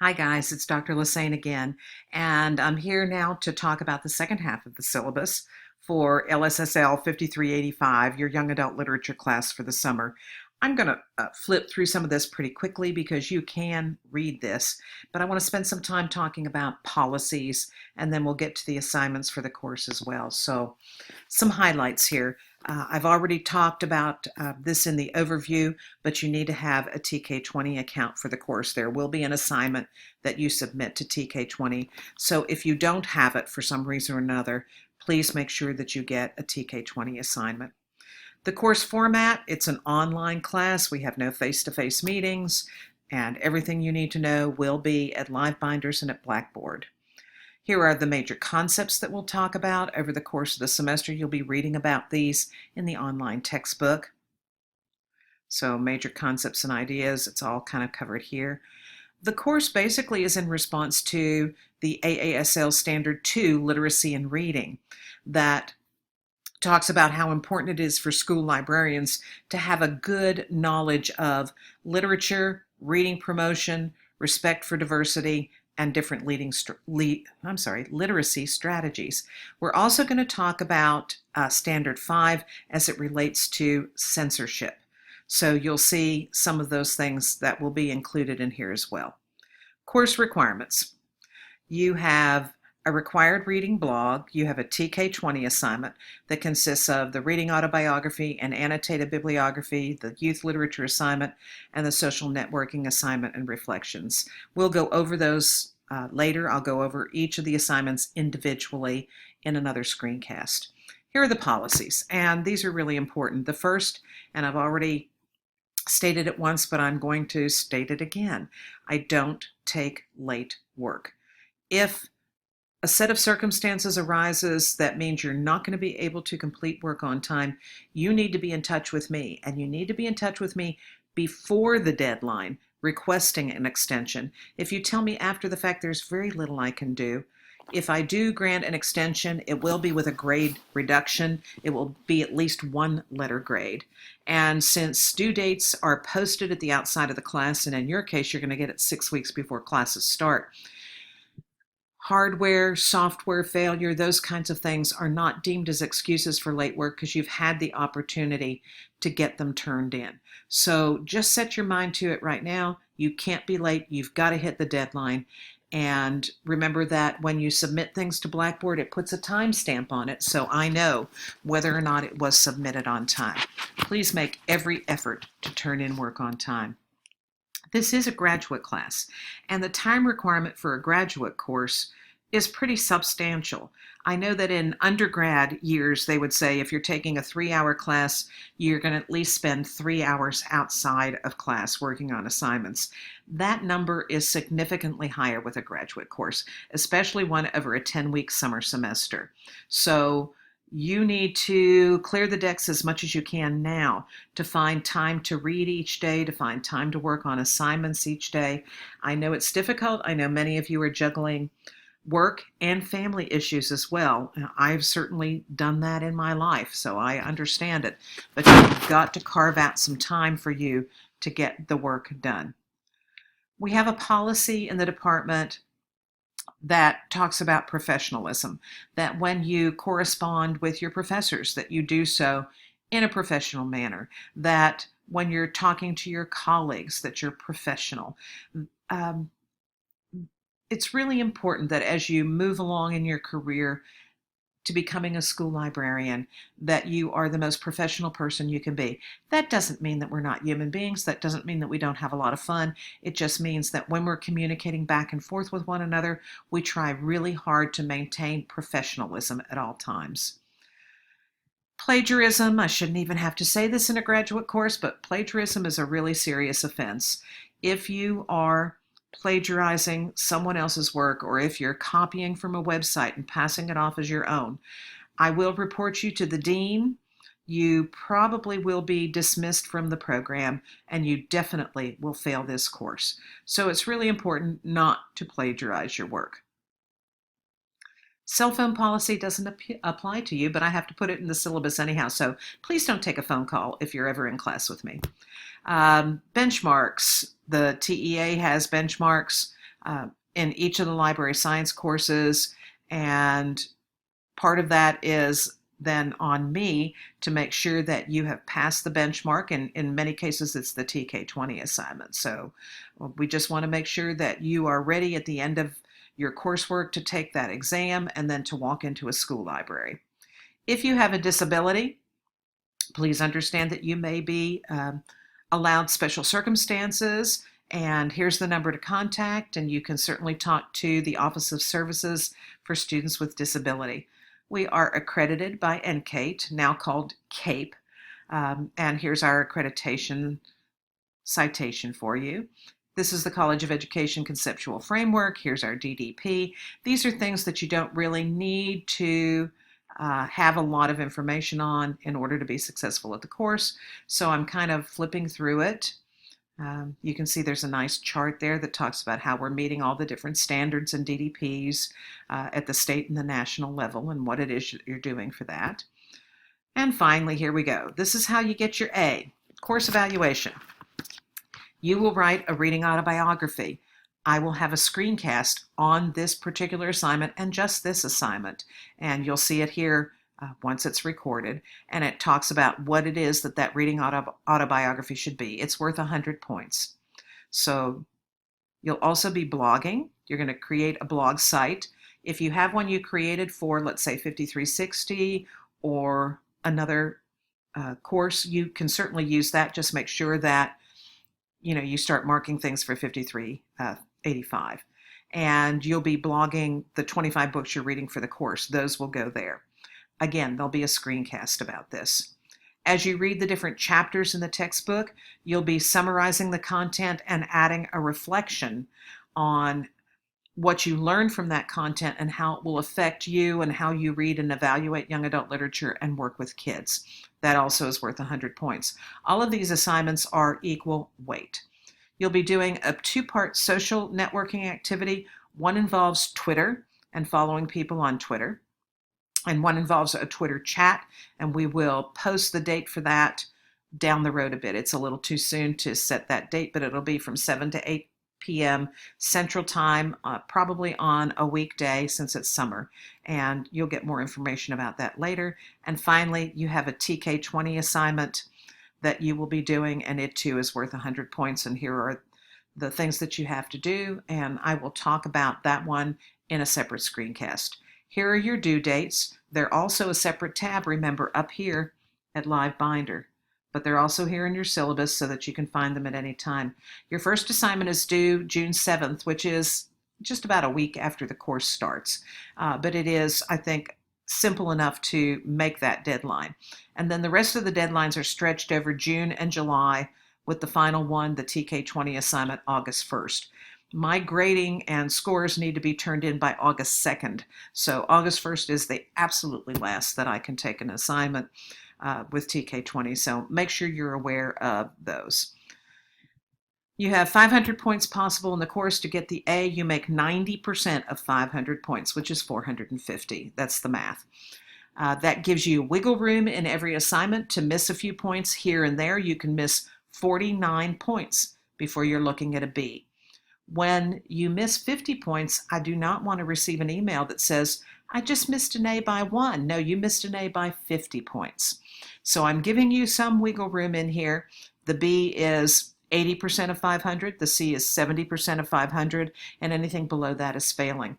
Hi guys, it's Dr. Lassane again, and I'm here now to talk about the second half of the syllabus for LSSL 5385, your young adult literature class for the summer. I'm going to flip through some of this pretty quickly because you can read this, but I want to spend some time talking about policies, and then we'll get to the assignments for the course as well. So some highlights here. I've already talked about this in the overview, but you need to have a TK20 account for the course. There will be an assignment that you submit to TK20. So if you don't have it for some reason or another, please make sure that you get a TK20 assignment. The course format, it's an online class. We have no face-to-face meetings, and everything you need to know will be at LiveBinders and at Blackboard. Here are the major concepts that we'll talk about over the course of the semester. You'll be reading about these in the online textbook. So major concepts and ideas, it's all kind of covered here. The course basically is in response to the AASL Standard 2 Literacy and Reading that talks about how important it is for school librarians to have a good knowledge of literature, reading promotion, respect for diversity, and different literacy strategies. We're also going to talk about Standard 5 as it relates to censorship. So you'll see some of those things that will be included in here as well. Course requirements. You have a required reading blog. You have a TK20 assignment that consists of the reading autobiography and annotated bibliography, the youth literature assignment, and the social networking assignment and reflections. We'll go over those later. I'll go over each of the assignments individually in another screencast. Here are the policies, and these are really important. The first, and I've already stated it once, but I'm going to state it again. I don't take late work. If a set of circumstances arises that means you're not going to be able to complete work on time, you need to be in touch with me, and you need to be in touch with me before the deadline requesting an extension. If you tell me after the fact, there's very little I can do. If I do grant an extension, it will be with a grade reduction. It will be at least one letter grade. And since due dates are posted at the outside of the class, and in your case, you're going to get it 6 weeks before classes start, hardware, software failure, those kinds of things are not deemed as excuses for late work because you've had the opportunity to get them turned in. So just set your mind to it right now. You can't be late. You've got to hit the deadline. And remember that when you submit things to Blackboard, it puts a timestamp on it, so I know whether or not it was submitted on time. Please make every effort to turn in work on time. This is a graduate class, and the time requirement for a graduate course is pretty substantial. I know that in undergrad years, they would say if you're taking a 3-hour class, you're going to at least spend 3 hours outside of class working on assignments. That number is significantly higher with a graduate course, especially one over a 10-week summer semester. So you need to clear the decks as much as you can now to find time to read each day, to find time to work on assignments each day. I know it's difficult. I know many of you are juggling work and family issues as well. I've certainly done that in my life, so I understand it. But you've got to carve out some time for you to get the work done. We have a policy in the department that talks about professionalism, that when you correspond with your professors, that you do so in a professional manner, that when you're talking to your colleagues, that you're professional. It's really important that as you move along in your career to becoming a school librarian, that you are the most professional person you can be. That doesn't mean that we're not human beings. That doesn't mean that we don't have a lot of fun. It just means that when we're communicating back and forth with one another, we try really hard to maintain professionalism at all times. Plagiarism, I shouldn't even have to say this in a graduate course, but plagiarism is a really serious offense. If you are plagiarizing someone else's work, or if you're copying from a website and passing it off as your own, I will report you to the dean. You probably will be dismissed from the program, and you definitely will fail this course. So it's really important not to plagiarize your work. Cell phone policy doesn't apply to you, but I have to put it in the syllabus anyhow, so please don't take a phone call if you're ever in class with me. Benchmarks. The TEA has benchmarks. in each of the library science courses, and part of that is then on me to make sure that you have passed the benchmark, and in many cases it's the TK20 assignment. So we just want to make sure that you are ready at the end of your coursework to take that exam and then to walk into a school library. If you have a disability, please understand that you may be allowed special circumstances, and here's the number to contact, and you can certainly talk to the Office of Services for Students with Disability. We are accredited by NCATE, now called CAPE, and here's our accreditation citation for you. This is the College of Education Conceptual Framework. Here's our DDP. These are things that you don't really need to have a lot of information on in order to be successful at the course. So I'm kind of flipping through it. You can see there's a nice chart there that talks about how we're meeting all the different standards and DDPs at the state and the national level and what it is you're doing for that. And finally, here we go. This is how you get your A, course evaluation. You will write a reading autobiography. I will have a screencast on this particular assignment and just this assignment, and you'll see it here once it's recorded, and it talks about what it is that reading autobiography should be. It's worth 100 points. So you'll also be blogging. You're going to create a blog site. If you have one you created for, let's say, 5360 or another course, you can certainly use that. Just make sure that you start marking things for 5385. And you'll be blogging the 25 books you're reading for the course. Those will go there. Again, there'll be a screencast about this. As you read the different chapters in the textbook, you'll be summarizing the content and adding a reflection on what you learned from that content and how it will affect you and how you read and evaluate young adult literature and work with kids. That also is worth 100 points. All of these assignments are equal weight. You'll be doing a two-part social networking activity. One involves Twitter and following people on Twitter, and one involves a Twitter chat, and we will post the date for that down the road a bit. It's a little too soon to set that date, but it'll be from 7 to 8 p.m. Central Time, probably on a weekday since it's summer, and you'll get more information about that later. And finally, you have a TK20 assignment that you will be doing, and it too is worth 100 points, and here are the things that you have to do, and I will talk about that one in a separate screencast. Here are your due dates. They're also a separate tab, remember, up here at Live Binder, but they're also here in your syllabus so that you can find them at any time. Your first assignment is due June 7th, which is just about a week after the course starts, but it is, I think, simple enough to make that deadline. And then the rest of the deadlines are stretched over June and July, with the final one, the TK20 assignment, August 1st. My grading and scores need to be turned in by August 2nd. So August 1st is the absolutely last that I can take an assignment with TK20. So make sure you're aware of those. You have 500 points possible in the course. To get the A, you make 90% of 500 points, which is 450. That's the math. That gives you wiggle room in every assignment to miss a few points here and there. You can miss 49 points before you're looking at a B. When you miss 50 points, I do not want to receive an email that says, I just missed an A by 1. No, you missed an A by 50 points. So I'm giving you some wiggle room in here. The B is 80% of 500, the C is 70% of 500, and anything below that is failing.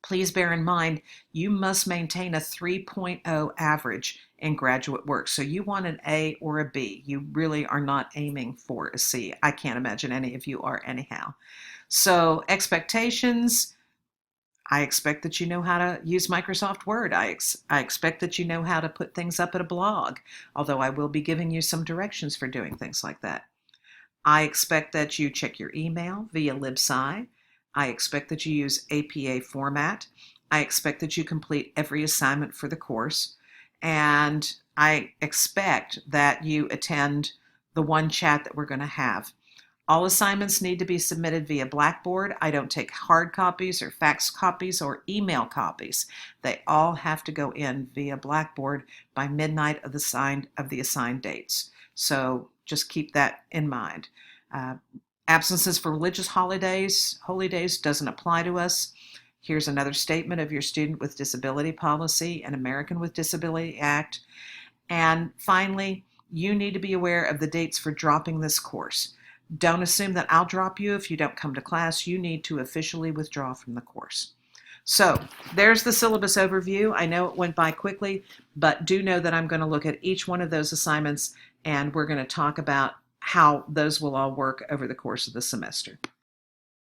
Please bear in mind, you must maintain a 3.0 average in graduate work. So you want an A or a B. You really are not aiming for a C. I can't imagine any of you are anyhow. So expectations, I expect that you know how to use Microsoft Word. I expect that you know how to put things up at a blog, although I will be giving you some directions for doing things like that. I expect that you check your email via LibSci. I expect that you use APA format. I expect that you complete every assignment for the course. And I expect that you attend the one chat that we're going to have. All assignments need to be submitted via Blackboard. I don't take hard copies or fax copies or email copies. They all have to go in via Blackboard by midnight of the assigned dates. So just keep that in mind. Absences for religious holidays, holy days doesn't apply to us. Here's another statement of your Student with Disability Policy and American with Disability Act. And finally, you need to be aware of the dates for dropping this course. Don't assume that I'll drop you if you don't come to class. You need to officially withdraw from the course. So there's the syllabus overview. I know it went by quickly, but do know that I'm going to look at each one of those assignments, and we're going to talk about how those will all work over the course of the semester.